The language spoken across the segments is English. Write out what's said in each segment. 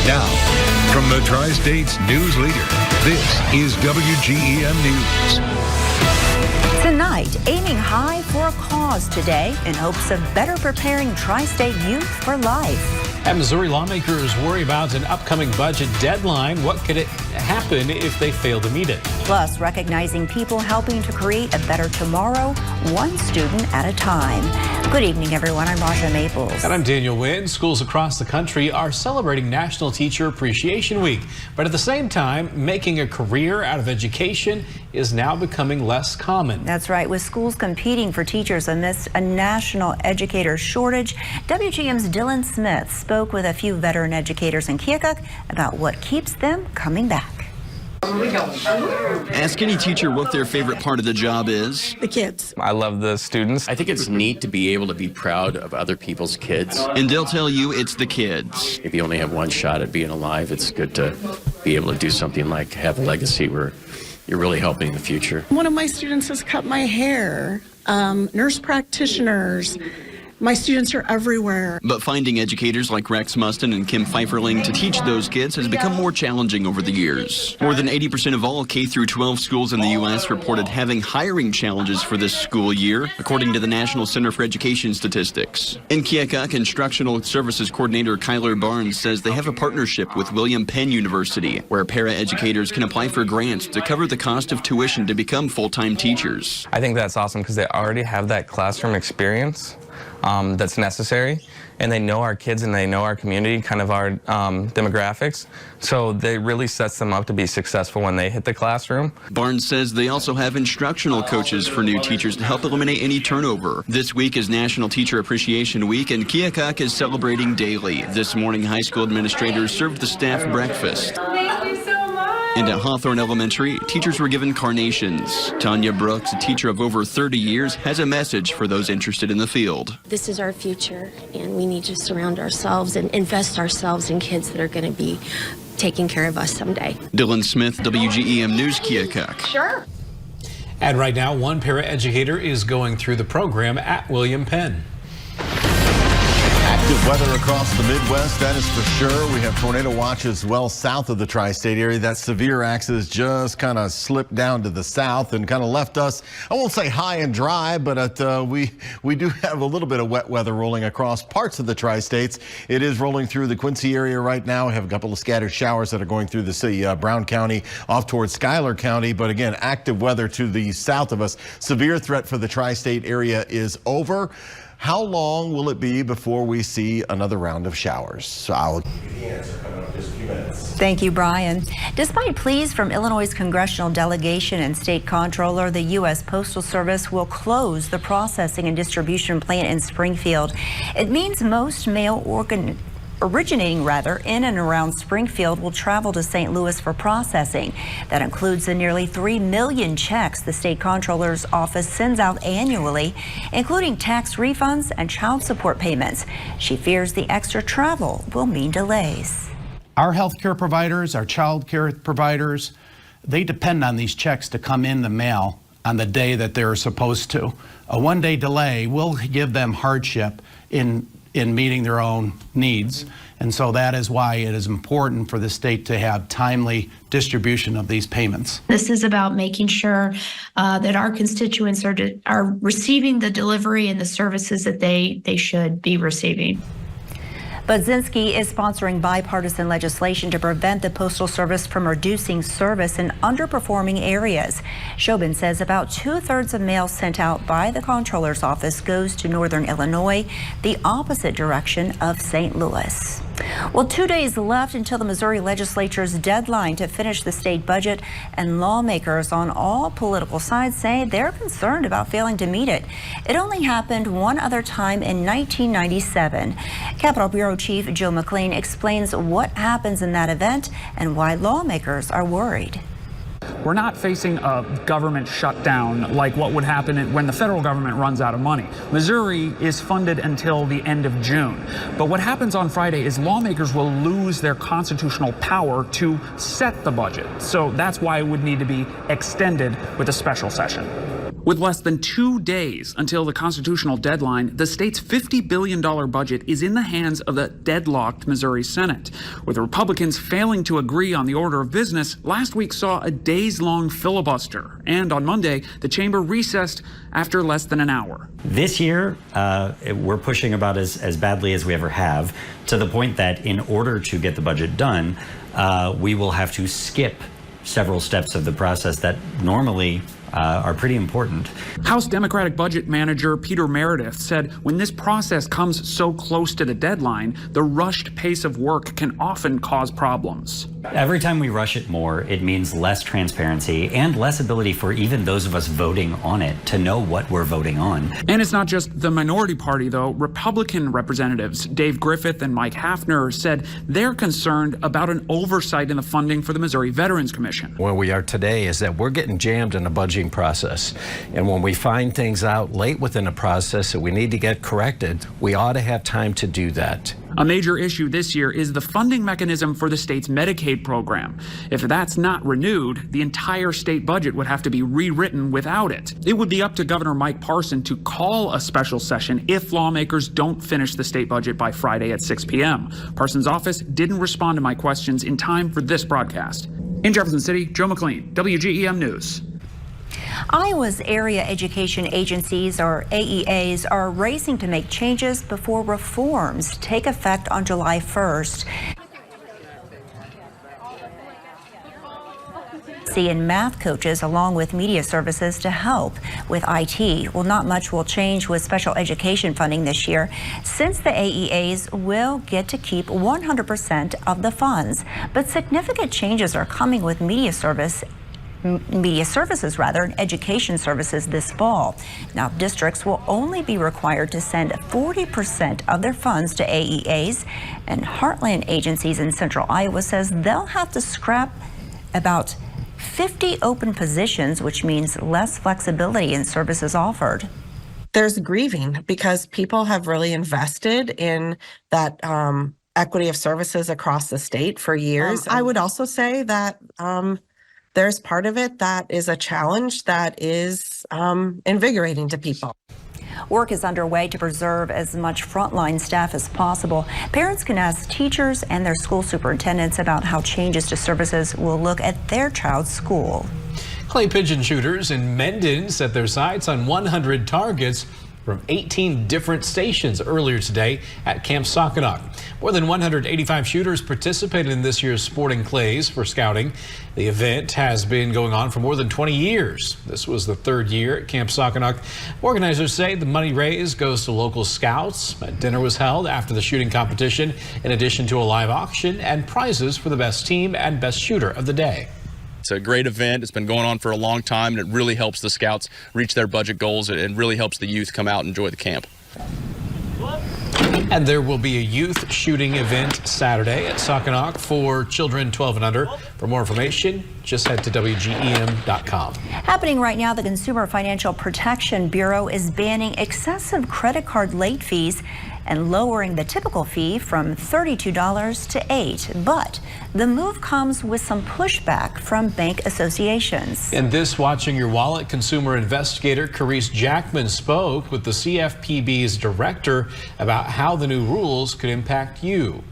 Now, from the Tri-State's news leader, this is WGEM News. Tonight, aiming high for a cause today in hopes of better preparing Tri-State youth for life. And Missouri lawmakers worry about an upcoming budget deadline. What could happen if they fail to meet it? Plus, recognizing people helping to create a better tomorrow, one student at a time. Good evening, everyone. I'm Raja Maples. And I'm Daniel Wynn. Schools across the country are celebrating National Teacher Appreciation Week. But at the same time, making a career out of education is now becoming less common. That's right. With schools competing for teachers amidst a national educator shortage, WGEM's Dylan Smith spoke with a few veteran educators in Keokuk about what keeps them coming back. Ask any teacher what their favorite part of the job is. The kids. I love the students. I think it's neat to be able to be proud of other people's kids. And they'll tell you it's the kids. If you only have one shot at being alive, it's good to be able to do something like have a legacy where you're really helping in the future. One of my students has cut my hair. Nurse practitioners. My students are everywhere. But finding educators like Rex Mustin and Kim Pfeifferling to teach those kids has become more challenging over the years. More than 80% of all K-12 schools in the U.S. reported having hiring challenges for this school year, according to the National Center for Education Statistics. In Keokuk, Instructional Services Coordinator Kyler Barnes says they have a partnership with Penn University, where paraeducators can apply for grants to cover the cost of tuition to become full-time teachers. I think that's awesome because they already have that classroom experience that's necessary, and they know our kids and they know our community, kind of our demographics, so they really sets them up to be successful when they hit the classroom. Barnes says they also have instructional coaches for new teachers to help eliminate any turnover. This week is National Teacher Appreciation Week, and Keokuk is celebrating daily. This morning, high school administrators served the staff breakfast. And at Hawthorne Elementary, teachers were given carnations. Tanya Brooks, a teacher of over 30 years, has a message for those interested in the field. This is our future, and we need to surround ourselves and invest ourselves in kids that are going to be taking care of us someday. Dylan Smith, WGEM News, Keokuk. Sure. And right now, one paraeducator is going through the program at Penn. Active weather across the Midwest, that is for sure. We have tornado watches well south of the tri-state area. That severe axis just kind of slipped down to the south and kind of left us, I won't say high and dry, but we do have a little bit of wet weather rolling across parts of the tri-states. It is rolling through the Quincy area right now. We have a couple of scattered showers that are going through the city, Brown County off towards Schuyler County. But again, active weather to the south of us. Severe threat for the tri-state area is over. How long will it be before we see another round of showers? So I'll give you the answer coming up in just a few minutes. Thank you, Brian. Despite pleas from Illinois' congressional delegation and state comptroller, the U.S. Postal Service will close the processing and distribution plant in Springfield. It means most mail originating in and around Springfield will travel to St. Louis for processing. That includes the nearly 3 million checks the state comptroller's office sends out annually, including tax refunds and child support payments. She fears the extra travel will mean delays. Our healthcare providers, our child care providers, they depend on these checks to come in the mail on the day that they're supposed to. A one-day delay will give them hardship in meeting their own needs. And so that is why it is important for the state to have timely distribution of these payments. This is about making sure that our constituents are receiving the delivery and the services that they should be receiving. Budzinski is sponsoring bipartisan legislation to prevent the Postal Service from reducing service in underperforming areas. Chauvin says about 2/3 of mail sent out by the comptroller's office goes to northern Illinois, the opposite direction of St. Louis. Well, 2 days left until the Missouri legislature's deadline to finish the state budget, and lawmakers on all political sides say they're concerned about failing to meet it. It only happened one other time in 1997. Capitol Bureau Chief Joe McLean explains what happens in that event and why lawmakers are worried. We're not facing a government shutdown like what would happen when the federal government runs out of money. Missouri is funded until the end of June. But what happens on Friday is lawmakers will lose their constitutional power to set the budget. So that's why it would need to be extended with a special session. With less than 2 days until the constitutional deadline, the state's $50 billion budget is in the hands of the deadlocked Missouri Senate. With Republicans failing to agree on the order of business, last week saw a days-long filibuster. And on Monday, the chamber recessed after less than an hour. This year, we're pushing about as badly as we ever have, to the point that in order to get the budget done, we will have to skip several steps of the process that normally are pretty important. House Democratic Budget Manager Peter Meredith said when this process comes so close to the deadline, the rushed pace of work can often cause problems. Every time we rush it more, it means less transparency and less ability for even those of us voting on it to know what we're voting on. And it's not just the minority party, though. Republican representatives Dave Griffith and Mike Hafner said they're concerned about an oversight in the funding for the Missouri Veterans Commission. Where we are today is that we're getting jammed in a budgeting process. And when we find things out late within the process that we need to get corrected, we ought to have time to do that. A major issue this year is the funding mechanism for the state's Medicaid program. If that's not renewed, the entire state budget would have to be rewritten without it. It would be up to Governor Mike Parson to call a special session if lawmakers don't finish the state budget by Friday at 6 p.m. Parson's office didn't respond to my questions in time for this broadcast. In Jefferson City, Joe McLean, WGEM News. Iowa's area education agencies, or AEAs, are racing to make changes before reforms take effect on July 1st. And math coaches along with media services to help with IT. Well, not much will change with special education funding this year, since the AEAs will get to keep 100% of the funds. But significant changes are coming with media services, education services this fall. Now, districts will only be required to send 40% of their funds to AEAs, and Heartland agencies in Central Iowa says they'll have to scrap about 50 open positions, which means less flexibility in services offered. There's grieving because people have really invested in that equity of services across the state for years. I would also say that there's part of it that is a challenge that is invigorating to people. Work is underway to preserve as much frontline staff as possible. Parents can ask teachers and their school superintendents about how changes to services will look at their child's school. Clay pigeon shooters in Mendon set their sights on 100 targets from 18 different stations earlier today at Camp Sockanock. More than 185 shooters participated in this year's Sporting Clays for scouting. The event has been going on for more than 20 years. This was the third year at Camp Sockanock. Organizers say the money raised goes to local scouts. A dinner was held after the shooting competition, in addition to a live auction and prizes for the best team and best shooter of the day. It's a great event. It's been going on for a long time, and it really helps the scouts reach their budget goals. It really helps the youth come out and enjoy the camp. And there will be a youth shooting event Saturday at Sockanock for children 12 and under. For more information, just head to WGEM.com. Happening right now, the Consumer Financial Protection Bureau is banning excessive credit card late fees and lowering the typical fee from $32 to $8. But the move comes with some pushback from bank associations. In this Watching Your Wallet, consumer investigator Carice Jackman spoke with the CFPB's director about how the new rules could impact you.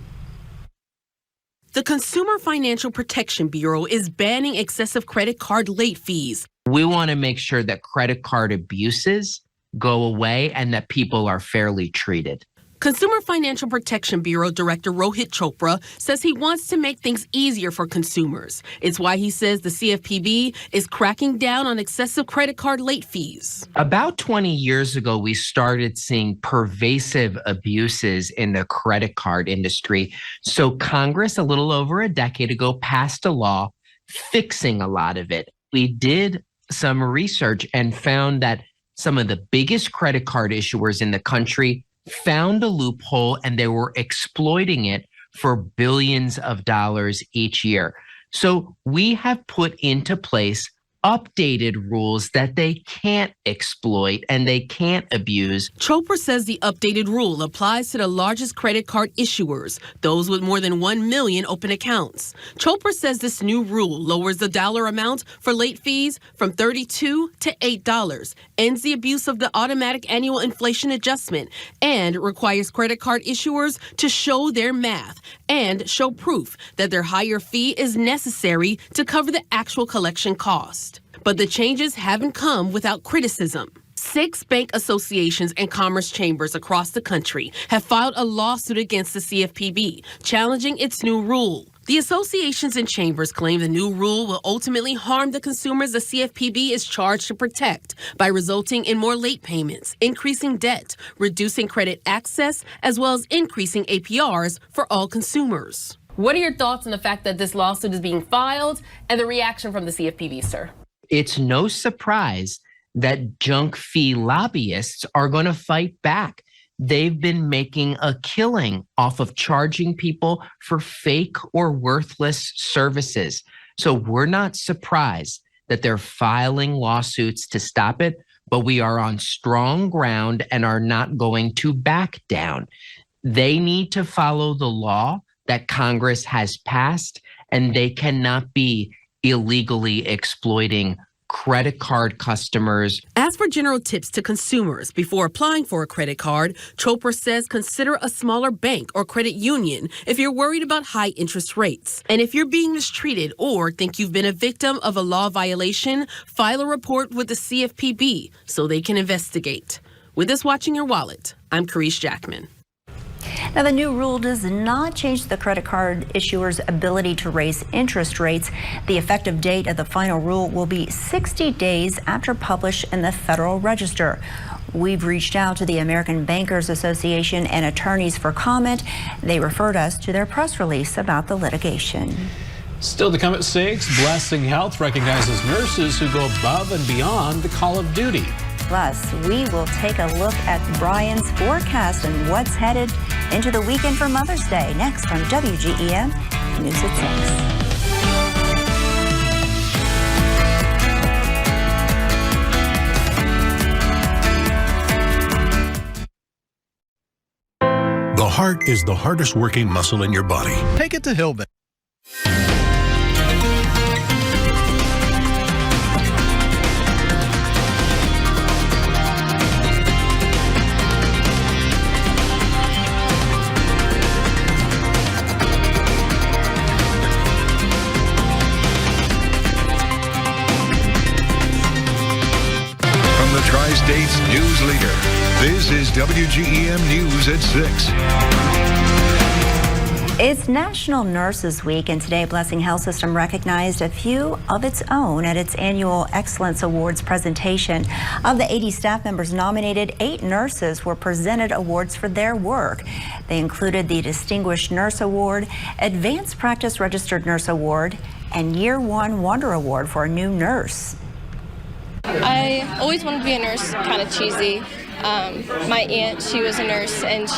The Consumer Financial Protection Bureau is banning excessive credit card late fees. We want to make sure that credit card abuses go away and that people are fairly treated. Consumer Financial Protection Bureau Director Rohit Chopra says he wants to make things easier for consumers. It's why he says the CFPB is cracking down on excessive credit card late fees. About 20 years ago, we started seeing pervasive abuses in the credit card industry. So Congress, a little over a decade ago, passed a law fixing a lot of it. We did some research and found that some of the biggest credit card issuers in the country found a loophole, and they were exploiting it for billions of dollars each year. So we have put into place updated rules that they can't exploit and they can't abuse. Chopra says the updated rule applies to the largest credit card issuers, those with more than 1 million open accounts. Chopra says this new rule lowers the dollar amount for late fees from $32 to $8, ends the abuse of the automatic annual inflation adjustment, and requires credit card issuers to show their math and show proof that their higher fee is necessary to cover the actual collection cost. But the changes haven't come without criticism. 6 bank associations and commerce chambers across the country have filed a lawsuit against the CFPB, challenging its new rule. The associations and chambers claim the new rule will ultimately harm the consumers the CFPB is charged to protect by resulting in more late payments, increasing debt, reducing credit access, as well as increasing APRs for all consumers. What are your thoughts on the fact that this lawsuit is being filed and the reaction from the CFPB, sir? It's no surprise that junk fee lobbyists are going to fight back. They've been making a killing off of charging people for fake or worthless services. So we're not surprised that they're filing lawsuits to stop it, but we are on strong ground and are not going to back down. They need to follow the law that Congress has passed, and they cannot be illegally exploiting credit card customers. As for general tips to consumers before applying for a credit card, Chopra says consider a smaller bank or credit union if you're worried about high interest rates. And if you're being mistreated or think you've been a victim of a law violation, file a report with the CFPB so they can investigate. With this Watching Your Wallet, I'm Carice Jackman. Now, the new rule does not change the credit card issuer's ability to raise interest rates. The effective date of the final rule will be 60 days after published in the Federal Register. We've reached out to the American Bankers Association and attorneys for comment. They referred us to their press release about the litigation. Still to come at 6, Blessing Health recognizes nurses who go above and beyond the call of duty. Plus, we will take a look at Brian's forecast and what's headed into the weekend for Mother's Day. Next on WGEM News at 6. The heart is the hardest working muscle in your body. Take it to Hillman. Tri-State's news leader. This is WGEM News at 6. It's National Nurses Week, and today Blessing Health System recognized a few of its own at its annual Excellence Awards presentation. Of the 80 staff members nominated, 8 nurses were presented awards for their work. They included the Distinguished Nurse Award, Advanced Practice Registered Nurse Award, and Year 1 Wonder Award for a new nurse. I always wanted to be a nurse, kind of cheesy. My aunt, she was a nurse, and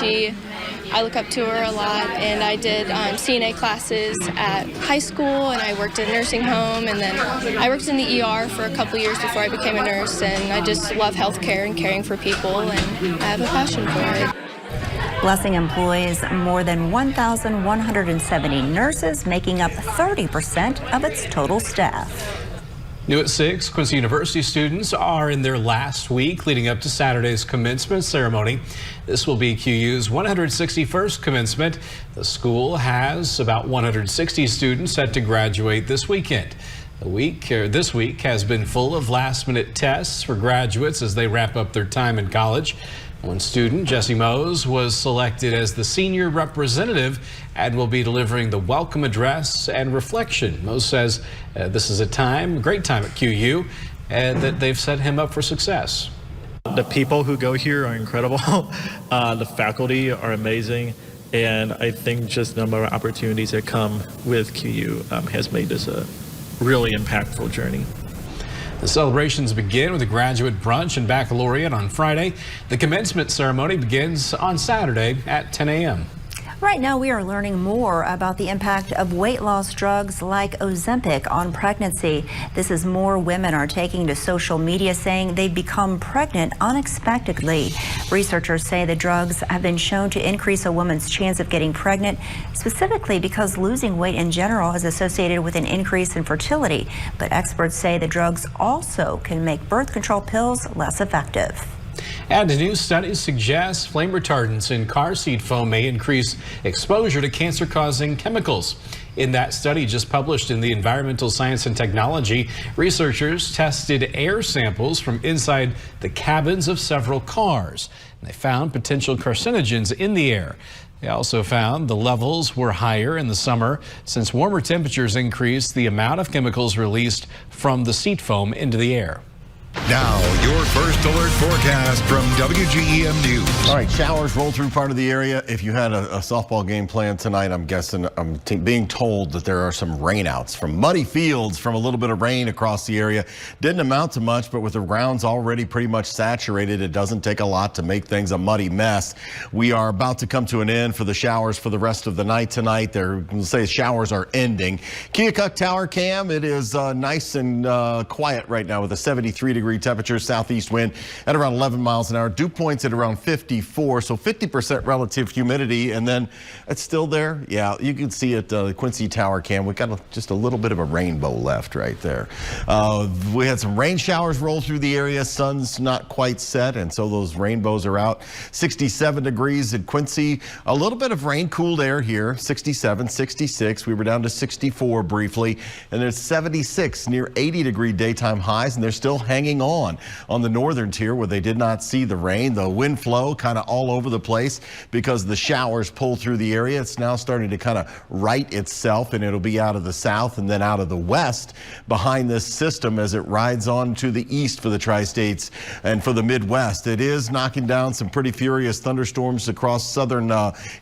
I look up to her a lot, and I did CNA classes at high school, and I worked at a nursing home, and then I worked in the ER for a couple years before I became a nurse, and I just love healthcare and caring for people, and I have a passion for it. Blessing employs more than 1,170 nurses, making up 30% of its total staff. New at 6, Quincy University students are in their last week leading up to Saturday's commencement ceremony. This will be QU's 161st commencement. The school has about 160 students set to graduate this weekend. This week has been full of last-minute tests for graduates as they wrap up their time in college. One student, Jesse Mose, was selected as the senior representative and will be delivering the welcome address and reflection. Mose says this is a great time at QU, and that they've set him up for success. The people who go here are incredible. The faculty are amazing, and I think just the number of opportunities that come with QU has made this a really impactful journey. The celebrations begin with a graduate brunch and baccalaureate on Friday. The commencement ceremony begins on Saturday at 10 a.m. Right now, we are learning more about the impact of weight loss drugs like Ozempic on pregnancy. This is more women are taking to social media saying they've become pregnant unexpectedly. Researchers say the drugs have been shown to increase a woman's chance of getting pregnant, specifically because losing weight in general is associated with an increase in fertility. But experts say the drugs also can make birth control pills less effective. And a new study suggests flame retardants in car seat foam may increase exposure to cancer-causing chemicals. In that study just published in the Environmental Science and Technology, researchers tested air samples from inside the cabins of several cars. And they found potential carcinogens in the air. They also found the levels were higher in the summer since warmer temperatures increased the amount of chemicals released from the seat foam into the air. Now, your first alert forecast from WGEM News. All right, showers roll through part of the area. If you had a softball game planned tonight, I'm guessing, being told that there are some rainouts from muddy fields from a little bit of rain across the area. Didn't amount to much, but with the grounds already pretty much saturated, it doesn't take a lot to make things a muddy mess. We are about to come to an end for the showers for the rest of the night tonight. We'll say showers are ending. Keokuk Tower Cam, it is nice and quiet right now with a 73-degree temperature, southeast wind at around 11 miles an hour. Dew points at around 54, so 50% relative humidity, and then it's still there. Yeah, you can see it, the Quincy Tower Cam. We got just a little bit of a rainbow left right there. We had some rain showers roll through the area. Sun's not quite set, and so those rainbows are out. 67 degrees at Quincy. A little bit of rain, cooled air here. 67, 66. We were down to 64 briefly, and there's 76 near 80-degree daytime highs, and they're still hanging on the northern tier where they did not see the rain. The wind flow kind of all over the place because the showers pull through the area. It's now starting to kind of right itself, and it'll be out of the south and then out of the west behind this system as it rides on to the east for the tri-states and for the Midwest. It is knocking down some pretty furious thunderstorms across southern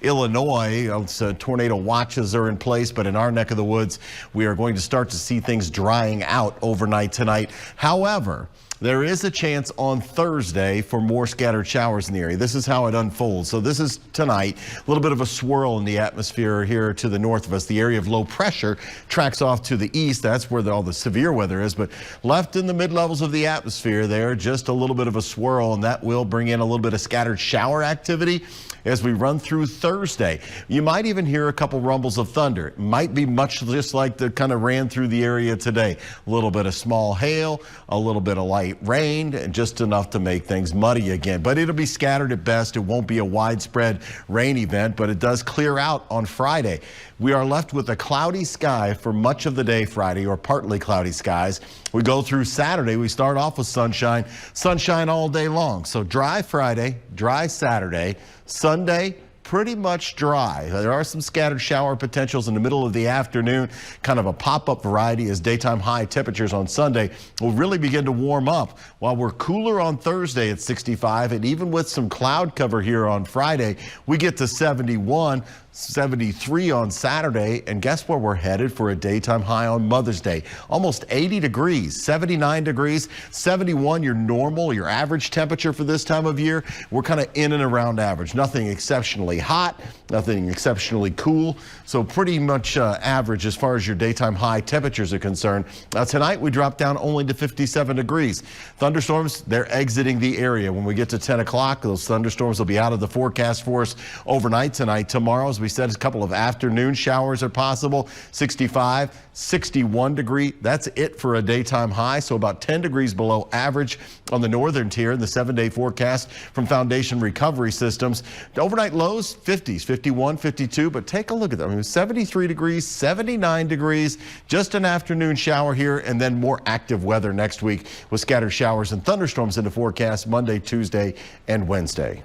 Illinois. Tornado watches are in place, but in our neck of the woods, we are going to start to see things drying out overnight tonight. However, there is a chance on Thursday for more scattered showers in the area. This is how it unfolds. So this is tonight, a little bit of a swirl in the atmosphere here to the north of us. The area of low pressure tracks off to the east. That's where all the severe weather is. But left in the mid-levels of the atmosphere there, just a little bit of a swirl, and that will bring in a little bit of scattered shower activity as we run through Thursday. You might even hear a couple rumbles of thunder. It might be much just like the kind of ran through the area today. A little bit of small hail, a little bit of light rain, and just enough to make things muddy again. But it'll be scattered at best. It won't be a widespread rain event, but it does clear out on Friday. We are left with a cloudy sky for much of the day Friday, or partly cloudy skies. We go through Saturday. We start off with sunshine all day long. So dry Friday, dry Saturday, Sunday, pretty much dry. There are some scattered shower potentials in the middle of the afternoon, kind of a pop-up variety as daytime high temperatures on Sunday will really begin to warm up while we're cooler on Thursday at 65, and even with some cloud cover here on Friday, we get to 71. 73 on Saturday, and guess where we're headed for a daytime high on Mother's Day? Almost 80 degrees, 79 degrees, 71 your normal, your average temperature for this time of year. We're kind of in and around average. Nothing exceptionally hot, nothing exceptionally cool, so pretty much average as far as your daytime high temperatures are concerned. Tonight we drop down only to 57 degrees. Thunderstorms, they're exiting the area. When we get to 10 o'clock, those thunderstorms will be out of the forecast for us overnight tonight. Tomorrow, as we said, a couple of afternoon showers are possible. 65, 61 degree. That's it for a daytime high. So about 10 degrees below average on the northern tier in the 7-day forecast from Foundation Recovery Systems. Overnight lows 50s, 51, 52. But take a look at them. I mean, 73 degrees, 79 degrees. Just an afternoon shower here, and then more active weather next week with scattered showers and thunderstorms in the forecast Monday, Tuesday, and Wednesday.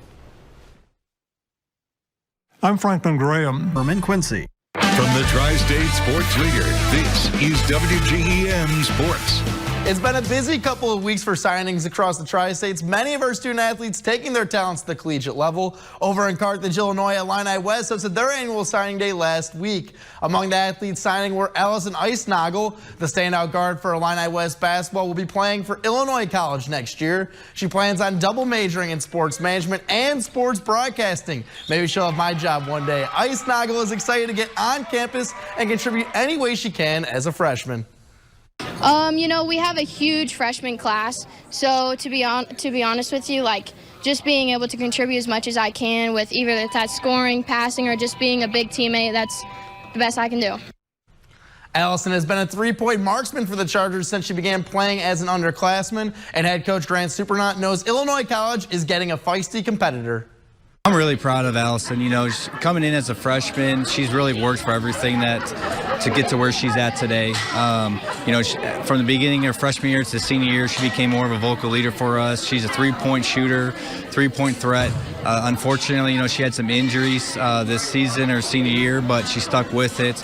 I'm Franklin Graham from in Quincy. From the Tri-State Sports Leader, this is WGEM Sports. It's been a busy couple of weeks for signings across the Tri-States. Many of our student athletes taking their talents to the collegiate level. Over in Carthage, Illinois, Illini West hosted their annual signing day last week. Among the athletes signing were Allison Eisnagel, the standout guard for Illini West basketball, will be playing for Illinois College next year. She plans on double majoring in sports management and sports broadcasting. Maybe she'll have my job one day. Eisnagel is excited to get on campus and contribute any way she can as a freshman. You know, we have a huge freshman class, so to be honest with you, like just being able to contribute as much as I can with either that's scoring, passing, or just being a big teammate, that's the best I can do. Allison has been a three-point marksman for the Chargers since she began playing as an underclassman, and head coach Grant Supernaut knows Illinois College is getting a feisty competitor. I'm really proud of Allison. You know, coming in as a freshman, she's really worked for everything to get to where she's at today. You know, from the beginning of her freshman year to senior year, she became more of a vocal leader for us. She's a three-point shooter, three-point threat. Unfortunately, you know, she had some injuries this season or senior year, but she stuck with it.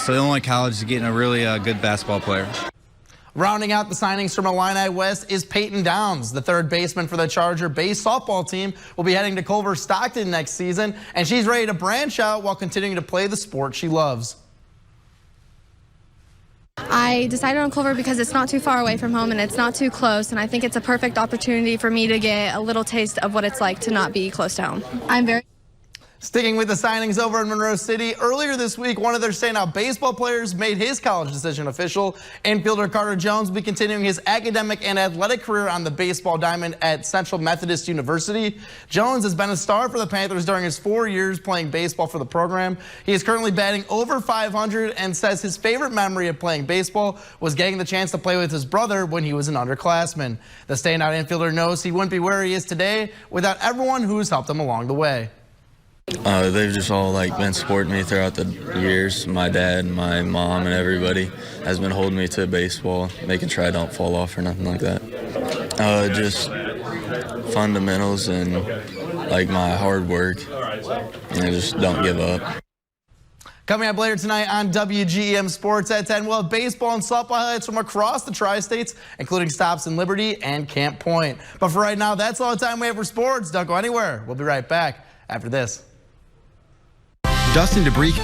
So Illinois College is getting a really good basketball player. Rounding out the signings from Illini West is Peyton Downs. The third baseman for the Charger-based softball team will be heading to Culver Stockton next season, and she's ready to branch out while continuing to play the sport she loves. I decided on Culver because it's not too far away from home and it's not too close, and I think it's a perfect opportunity for me to get a little taste of what it's like to not be close to home. I'm very Sticking with the signings over in Monroe City, earlier this week, one of their standout baseball players made his college decision official. Infielder Carter Jones will be continuing his academic and athletic career on the baseball diamond at Central Methodist University. Jones has been a star for the Panthers during his 4 years playing baseball for the program. He is currently batting over 500 and says his favorite memory of playing baseball was getting the chance to play with his brother when he was an underclassman. The standout infielder knows he wouldn't be where he is today without everyone who's helped him along the way. They've just all been supporting me throughout the years. My dad, my mom, and everybody has been holding me to baseball, making sure I don't fall off or nothing like that. Just fundamentals and my hard work, and just don't give up. Coming up later tonight on WGEM Sports at 10, we'll have baseball and softball highlights from across the Tri-States, including stops in Liberty and Camp Point. But for right now, that's all the time we have for sports. Don't go anywhere. We'll be right back after this. Dust and debris.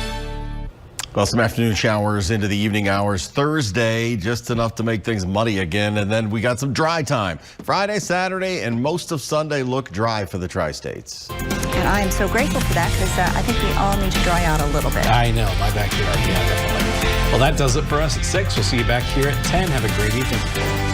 Well, some afternoon showers into the evening hours Thursday, just enough to make things muddy again. And then we got some dry time. Friday, Saturday, and most of Sunday look dry for the Tri-States. And I am so grateful for that because I think we all need to dry out a little bit. I know, my backyard, yeah, definitely. Well, that does it for us at 6. We'll see you back here at 10. Have a great evening.